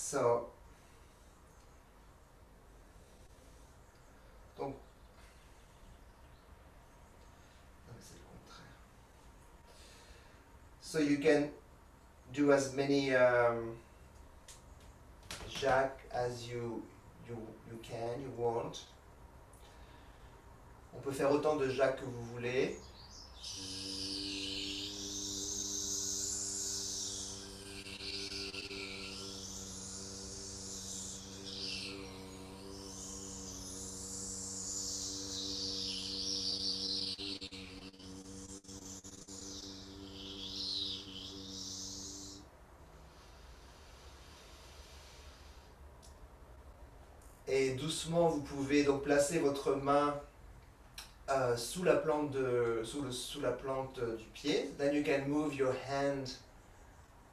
So, donc, non, c'est le contraire. So you can do as many jack as you can, you want. On peut faire autant de jack que vous voulez. Et doucement, vous pouvez donc placer votre main sous la plante sous la plante du pied. Then you can move your hand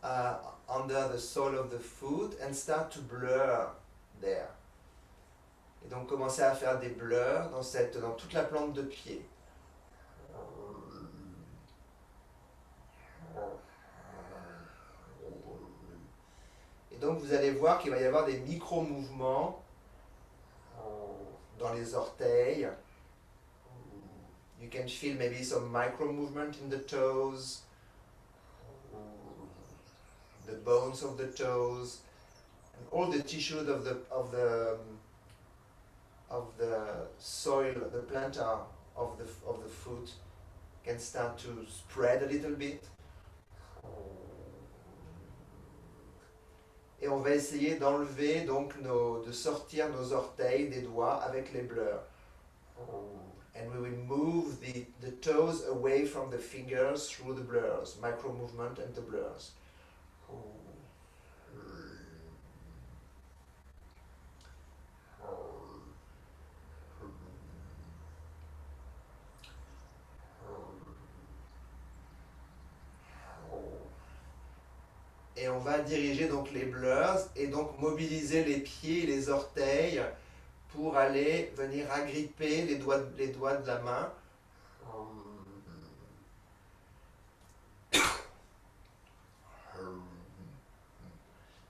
under the sole of the foot and start to blur there. Et donc commencer à faire des blurs dans toute la plante de pied. Et donc vous allez voir qu'il va y avoir des micro-mouvements dans les orteils. You can feel maybe some micro-movement in the toes, the bones of the toes, and all the tissues of the soil, the plantar of the foot can start to spread a little bit. Et on va essayer d'enlever donc de sortir nos orteils des doigts avec les blurs. And we will move the toes away from the fingers through the blurs, micro movement and the blurs. Et on va diriger donc les blurs et donc mobiliser les pieds et les orteils pour aller venir agripper les doigts de la main.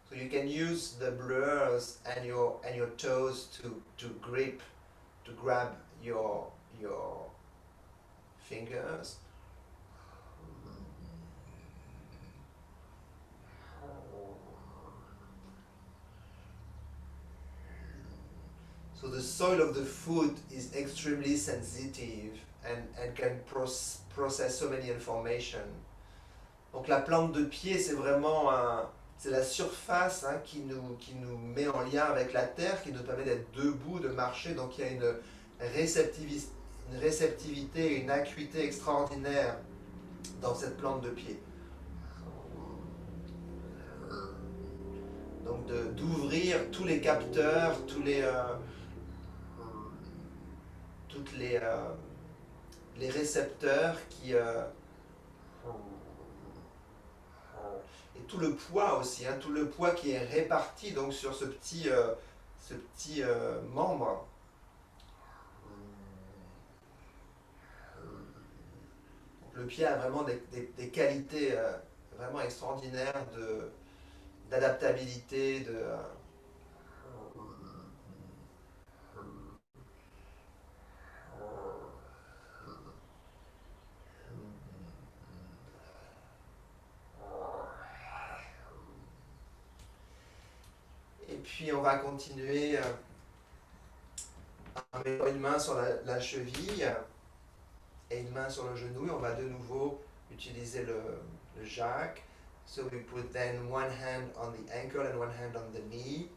So you can use the blurs and your toes to grab your fingers. So the soil of the foot is extremely sensitive and can process so many information. Donc la plante de pied, c'est vraiment c'est la surface qui nous met en lien avec la terre, qui nous permet d'être debout, de marcher. Donc il y a une réceptivité, une acuité extraordinaire dans cette plante de pied. Donc d'ouvrir tous les capteurs, les récepteurs et tout le poids aussi, tout le poids qui est réparti donc sur ce petit membre. Donc, le pied a vraiment des qualités vraiment extraordinaires d'adaptabilité, Et puis on va continuer en mettant une main sur la cheville et une main sur le genou. Et on va de nouveau utiliser le jack. So we put then one hand on the ankle and one hand on the knee.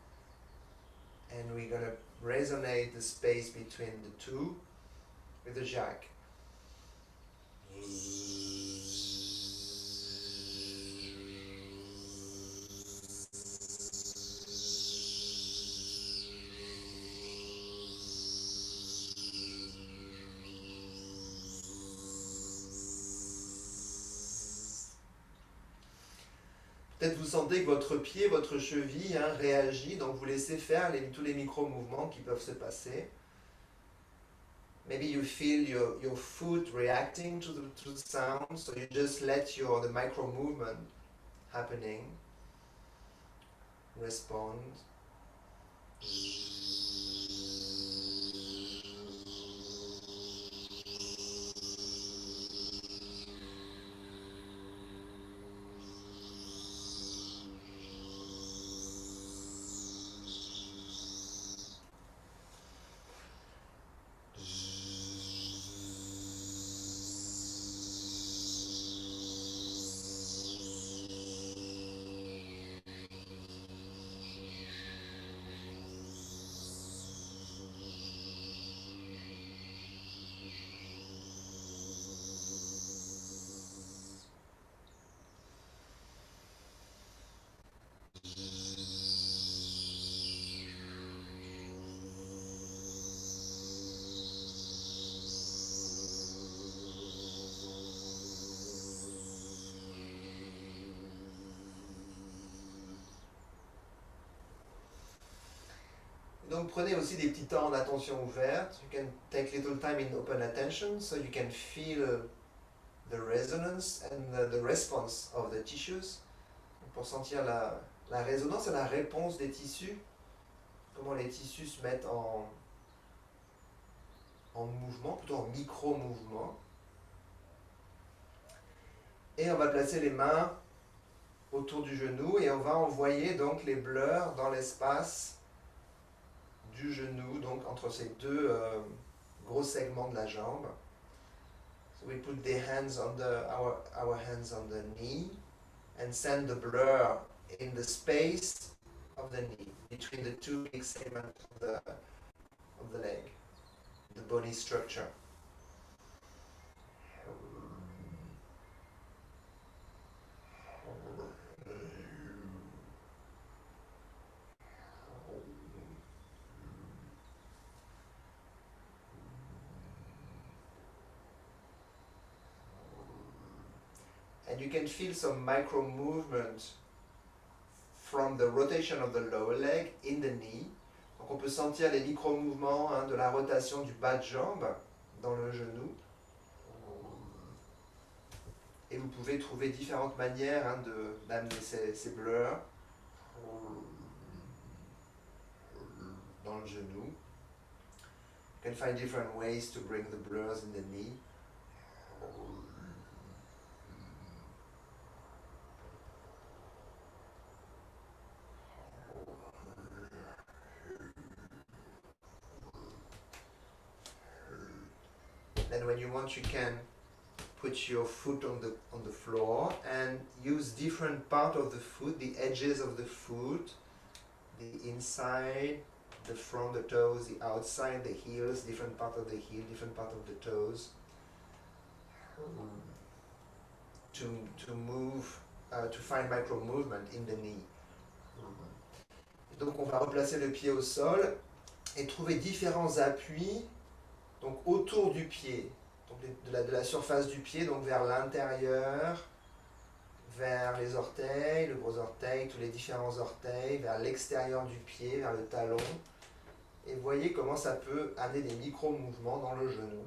And we're going to resonate the space between the two with the jack. Peut-être vous sentez que votre pied, votre cheville réagit, donc vous laissez faire tous les micro-mouvements qui peuvent se passer. Maybe you feel your foot reacting to the sound, so you just let the micro-movement happening. respond. Donc prenez aussi des petits temps d'attention ouverte. You can take little time in open attention so you can feel the resonance and the response of the tissues. Pour sentir la résonance et la réponse des tissus. Comment les tissus se mettent en mouvement, plutôt en micro-mouvement. Et on va placer les mains autour du genou et on va envoyer donc les blurs dans l'espace du genou, donc entre ces deux gros segments de la jambe. So we put the hands on our hands on the knee and send the blur in the space of the knee, between the two big segments of the leg, the body structure. And you can feel some micro movement from the rotation of the lower leg in the knee. Donc on peut sentir les micro-mouvements de la rotation du bas de jambe dans le genou. Et vous pouvez trouver différentes manières d'amener ces blurs dans le genou. You can find different ways to bring the blurs in the knee. Then when you want, you can put your foot on the floor and use different part of the foot, the edges of the foot, the inside, the front, the toes, the outside, the heels, different part of the heel, different part of the toes, to move, to find micro movement in the knee. Donc on va replacer le pied au sol et trouver différents appuis donc autour du pied, donc de la surface du pied, donc vers l'intérieur, vers les orteils, le gros orteil, tous les différents orteils, vers l'extérieur du pied, vers le talon. Et voyez comment ça peut amener des micro-mouvements dans le genou.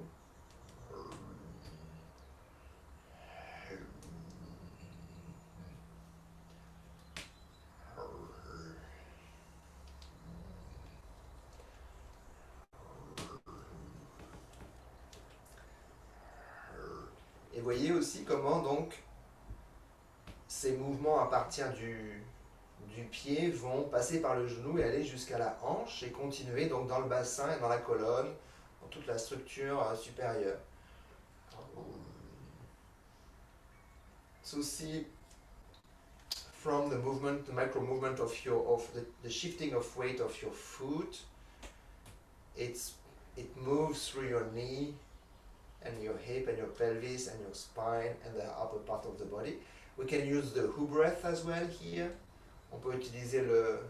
Et voyez aussi comment donc ces mouvements à partir du pied vont passer par le genou et aller jusqu'à la hanche et continuer donc dans le bassin et dans la colonne, dans toute la structure supérieure. So see from the movement, the micro movement of the shifting of weight of your foot, it moves through your knee and your hip and your pelvis and your spine and the upper part of the body. We can use the who breath as well here. On peut utiliser le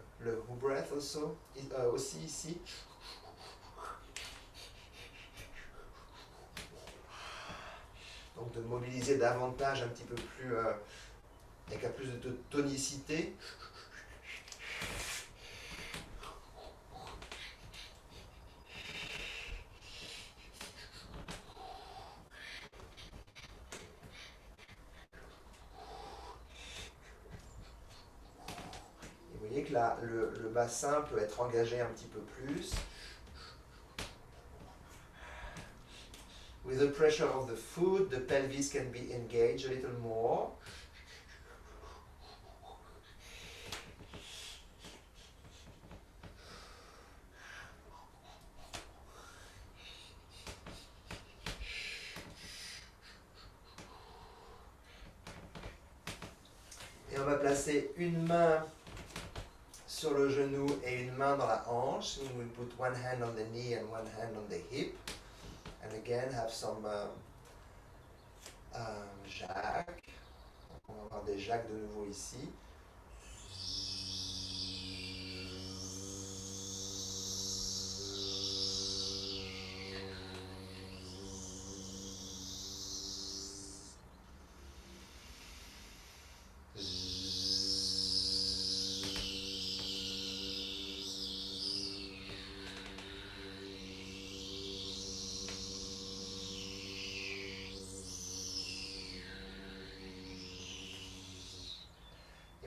who breath aussi ici. Donc de mobiliser davantage un petit peu plus, avec plus de tonicité. que le bassin peut être engagé un petit peu plus. With the pressure of the foot, the pelvis can be engaged a little more. Et on va placer une main sur le genou et une main dans la hanche. We will put one hand on the knee and one hand on the hip. And again, have some jacques. On va avoir des jacques de nouveau ici.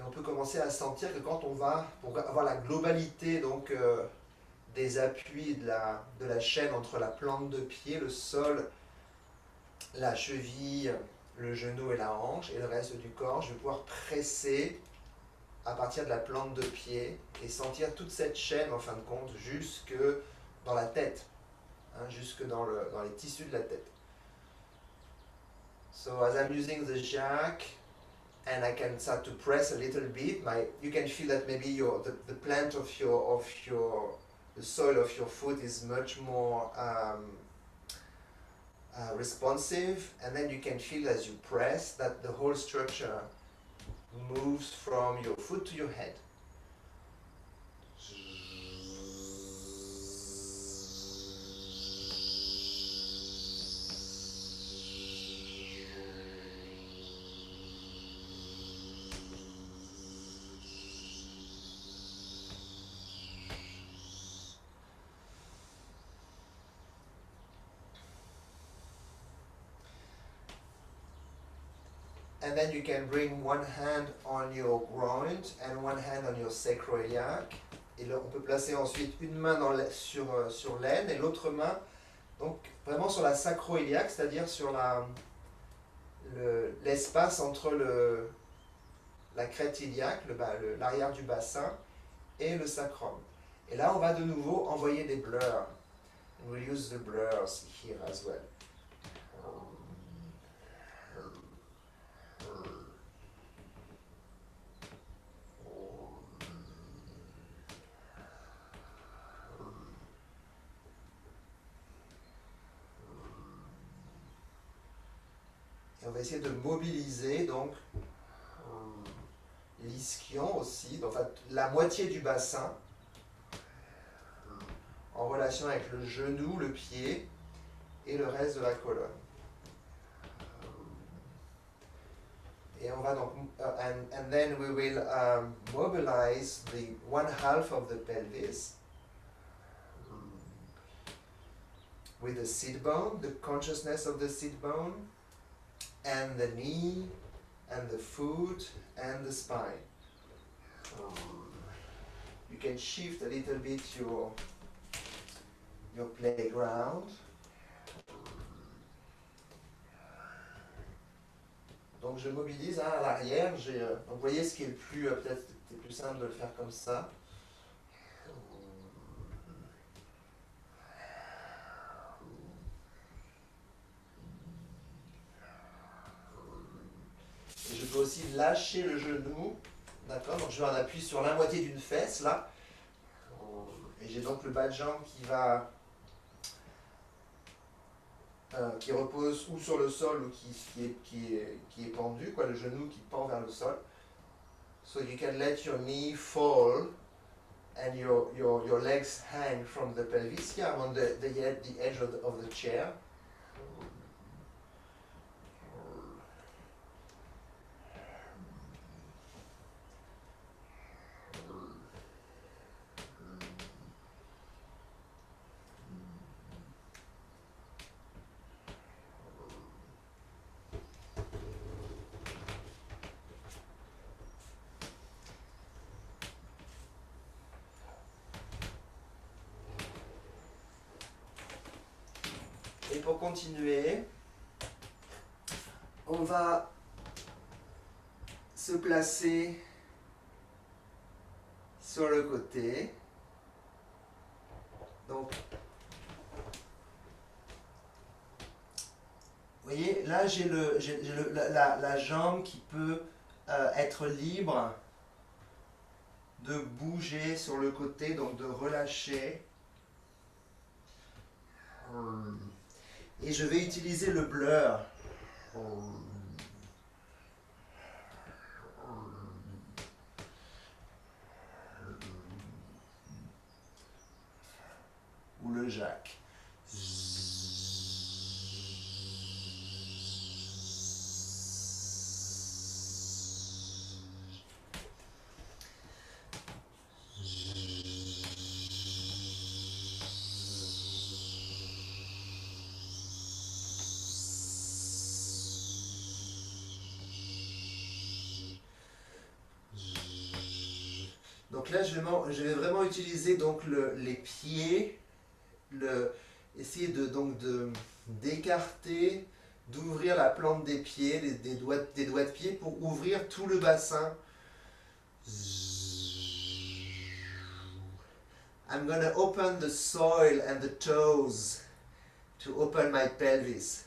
On peut commencer à sentir que quand on va, pour avoir la globalité donc, des appuis de la chaîne entre la plante de pied, le sol, la cheville, le genou et la hanche, et le reste du corps, je vais pouvoir presser à partir de la plante de pied et sentir toute cette chaîne, en fin de compte, jusque dans la tête, hein, jusque dans les tissus de la tête. So as I'm using the jack, and I can start to press a little bit. You can feel that maybe the plant of the soil of your foot is much more responsive, and then you can feel as you press that the whole structure moves from your foot to your head. And then you can bring one hand on your groin and one hand on your sacroiliac. Et là, on peut placer ensuite une main sur l'aine et l'autre main donc vraiment sur la sacroiliac, c'est-à-dire sur l'espace entre la crête iliaque, l'arrière du bassin, et le sacrum. Et là, on va de nouveau envoyer des blurs. And we'll use the blurs here as well. Et on va essayer de mobiliser donc l'ischion aussi, donc, en fait, la moitié du bassin en relation avec le genou, le pied et le reste de la colonne. Et on va donc, and then we will mobilize the one half of the pelvis with the sit bone, the consciousness of the sit bone, and the knee, and the foot, and the spine. You can shift a little bit your playground. Donc je mobilise à l'arrière. Donc vous voyez ce qui est le plus, peut-être c'est plus simple de le faire comme ça. Et je peux aussi lâcher le genou. D'accord, donc je vais en appui sur la moitié d'une fesse là. Et j'ai donc le bas de jambe qui repose ou sur le sol ou qui est pendu, quoi, le genou qui pend vers le sol. So you can let your knee fall and your legs hang from the pelvis. Here I'm on the edge of the chair. pour continuer, on va se placer sur le côté. Donc, vous voyez, là j'ai la jambe qui peut être libre de bouger sur le côté, donc de relâcher. Et je vais utiliser le blur. Ou le jack. Donc là, je vais vraiment utiliser donc les pieds, essayer d'écarter, d'ouvrir la plante des pieds, des doigts de pied pour ouvrir tout le bassin. I'm gonna open the soil and the toes to open my pelvis.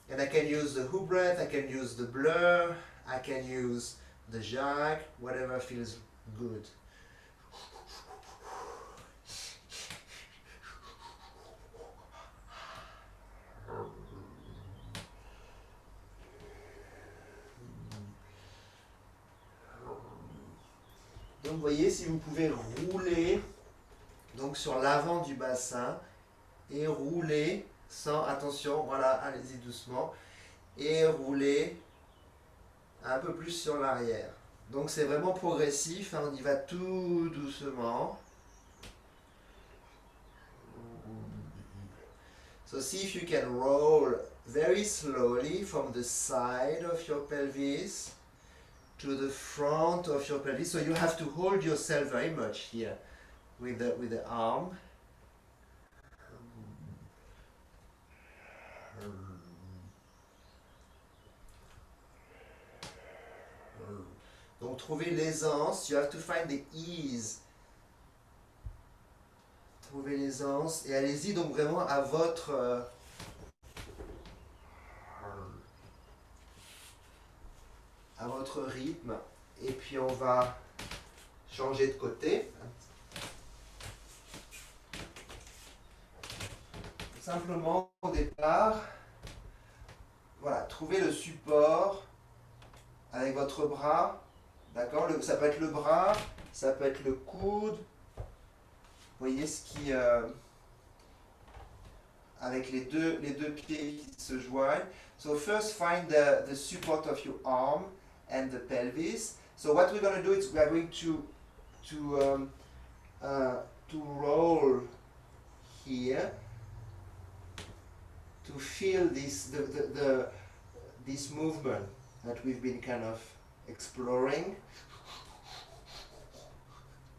And I can use the hoop breath, I can use the blur, I can use the jack, whatever feels good. Donc vous voyez, si vous pouvez rouler donc sur l'avant du bassin et rouler sans attention, voilà, allez-y doucement, et rouler un peu plus sur l'arrière. Donc c'est vraiment progressif, hein, on y va tout doucement. So see if you can roll very slowly from the side of your pelvis to the front of your pelvis. So you have to hold yourself very much here with the arm. Donc trouver l'aisance, you have to find the ease. Trouvez l'aisance et allez-y donc vraiment à votre rythme. Et puis on va changer de côté. Simplement au départ, voilà, trouvez le support avec votre bras. D'accord, ça peut être le bras, ça peut être le coude. Vous voyez ce qui avec les deux pieds qui se joignent. So first find the support of your arm and the pelvis. So what we're going to do is we are going to roll here to feel this this movement that we've been kind of exploring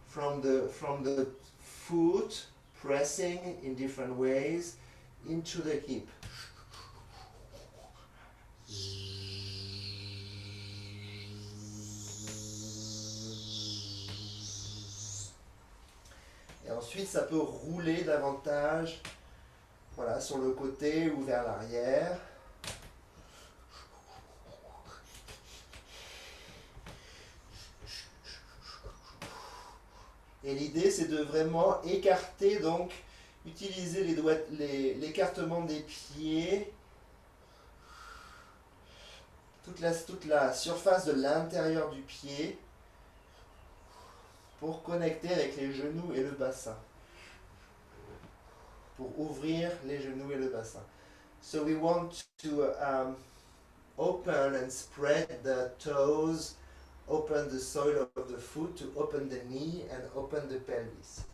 from the foot pressing in different ways into the hip. Et ensuite, ça peut rouler davantage, voilà, sur le côté ou vers l'arrière. Et l'idée, c'est de vraiment écarter, donc utiliser l'écartement des pieds, toute la surface de l'intérieur du pied pour connecter avec les genoux et le bassin. Pour ouvrir les genoux et le bassin. So we want to open and spread the toes, open the sole of the foot, to open the knee and open the pelvis.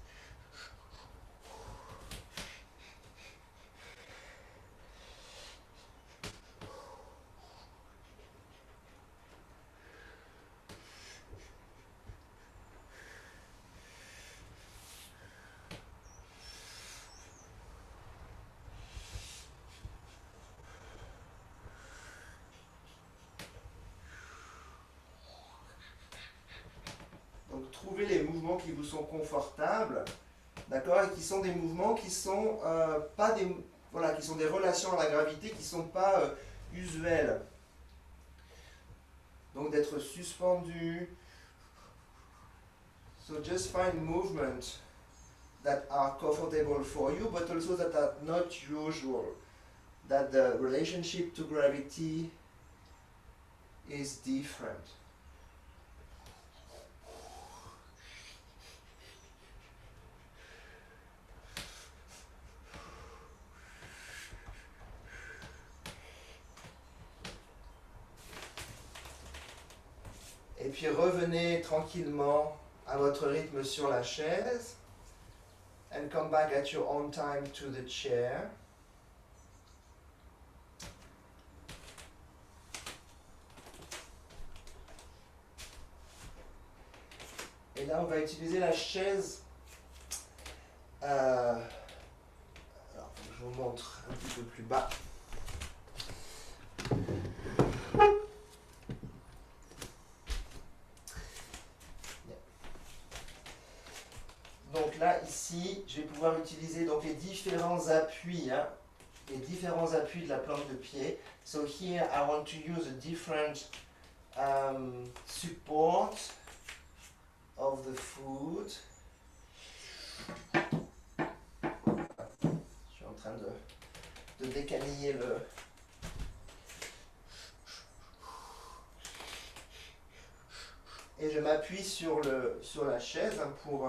mouvements qui vous sont confortables, d'accord, et qui sont des mouvements qui sont pas des, voilà, qui sont des relations à la gravité qui sont pas usuelles. Donc d'être suspendu. So just find movement that are comfortable for you, but also that are not usual. That the relationship to gravity is different. Et puis revenez tranquillement à votre rythme sur la chaise. And come back at your own time to the chair. Et là, on va utiliser la chaise. Alors, je vous montre un petit peu plus bas. Donc là, ici, je vais pouvoir utiliser donc, les différents appuis, hein, les différents appuis de la planche de pied. So here, I want to use a different support of the foot. Je suis en train de décaniller le... Et je m'appuie sur la chaise hein, pour...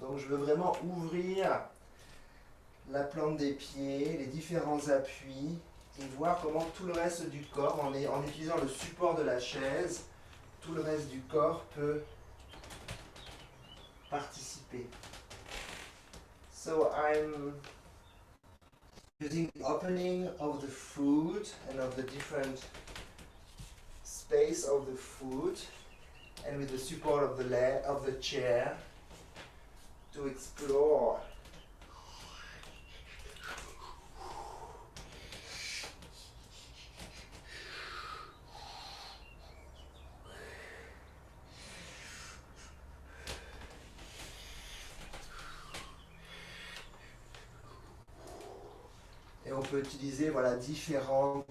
Donc je veux vraiment ouvrir la plante des pieds, les différents appuis, et voir comment tout le reste du corps, en utilisant le support de la chaise, tout le reste du corps peut participer. So I'm using the opening of the foot and of the different space of the foot, and with the support of the chair, to explore. Et on peut utiliser voilà, différentes...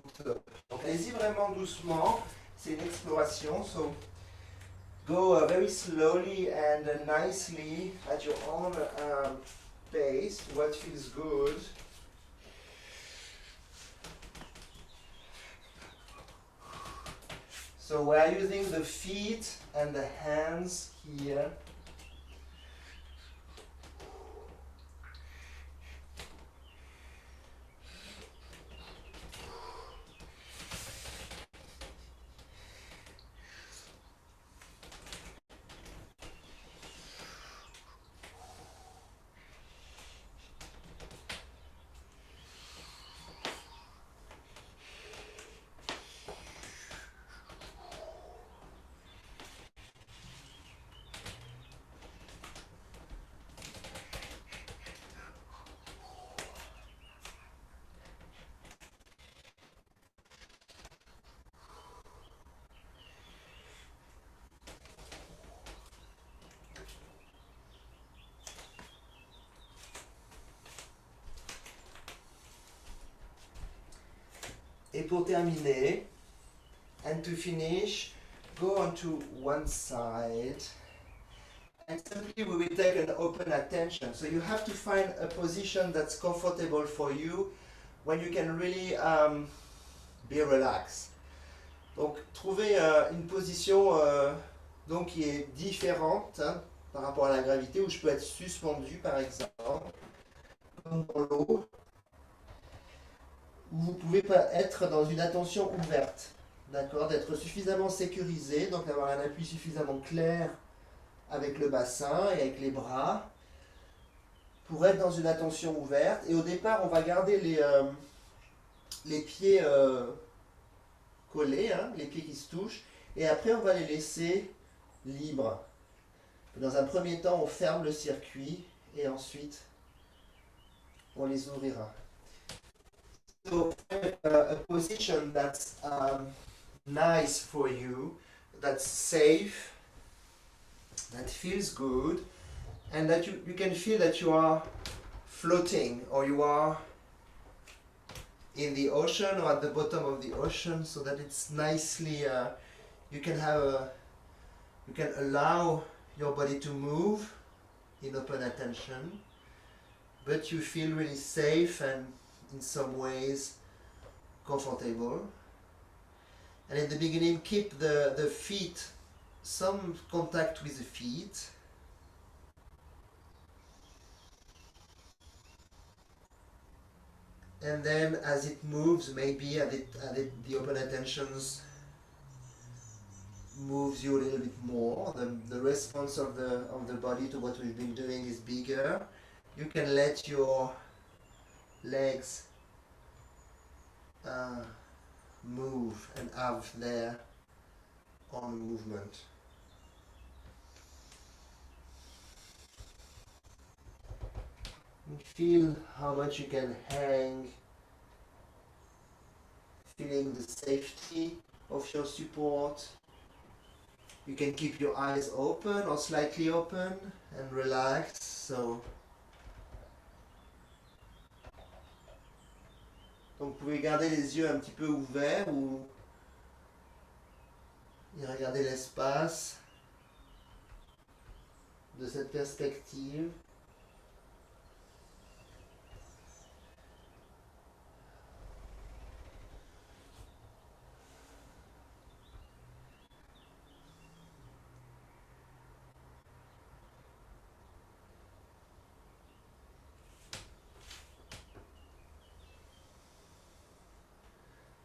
Donc allez-y vraiment doucement, c'est une exploration. So go very slowly and nicely at your own pace, what feels good. So we are using the feet and the hands here. Et pour terminer, and to finish, go onto one side and simply we will take an open attention. So you have to find a position that's comfortable for you when you can really be relaxed. Donc trouvez une position donc, qui est différente hein, par rapport à la gravité, où je peux être suspendu par exemple, comme dans l'eau. Vous pouvez pas être dans une attention ouverte, d'accord, d'être suffisamment sécurisé, donc d'avoir un appui suffisamment clair avec le bassin et avec les bras pour être dans une attention ouverte. Et au départ, on va garder les pieds collés, hein, les pieds qui se touchent, Et après, on va les laisser libres. Dans un premier temps, on ferme le circuit et ensuite, on les ouvrira. So, a position that's nice for you, that's safe, that feels good, and that you can feel that you are floating or you are in the ocean or at the bottom of the ocean, so that it's nicely, you can allow your body to move in open attention, but you feel really safe and in some ways comfortable. And in the beginning, keep the feet, some contact with the feet. And then as it moves, maybe the open attentions moves you a little bit more. The response of the body to what we've been doing is bigger. You can let your legs move and have their own movement. And feel how much you can hang, feeling the safety of your support. You can keep your eyes open or slightly open and relaxed. Donc vous pouvez garder les yeux un petit peu ouverts ou et regarder l'espace de cette perspective.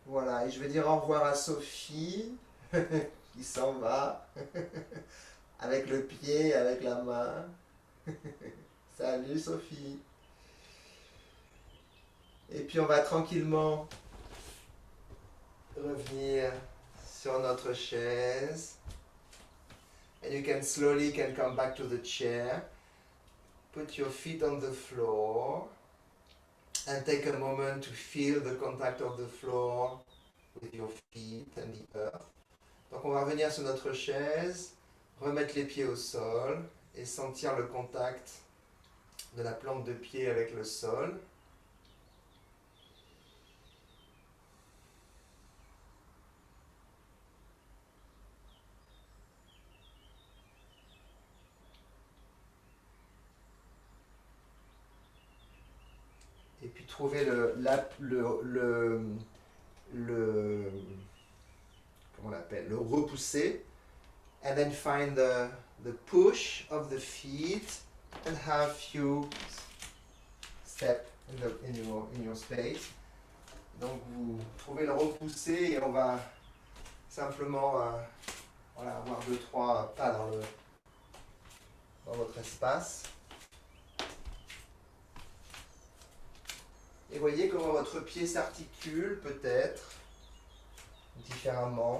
Voilà, et je vais dire au revoir à Sophie, qui s'en va, avec le pied, avec la main. Salut Sophie. Et puis on va tranquillement revenir sur notre chaise. And you can slowly come back to the chair. Put your feet on the floor. And take a moment to feel the contact of the floor with your feet and the earth. Donc on va revenir sur notre chaise, remettre les pieds au sol et sentir le contact de la plante de pied avec le sol. Et puis trouver comment on l'appelle, le repousser, and then find the push of the feet and have few steps in your space. Donc vous trouvez le repousser et on va simplement voilà, avoir 2-3 pas dans votre espace. Et voyez comment votre pied s'articule peut-être différemment.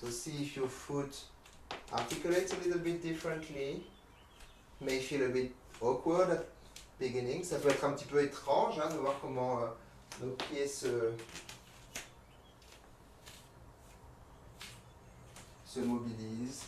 So see if your foot articulates a little bit differently. May feel a bit awkward at beginning. Ça peut être un petit peu étrange de voir comment nos pieds se mobilisent.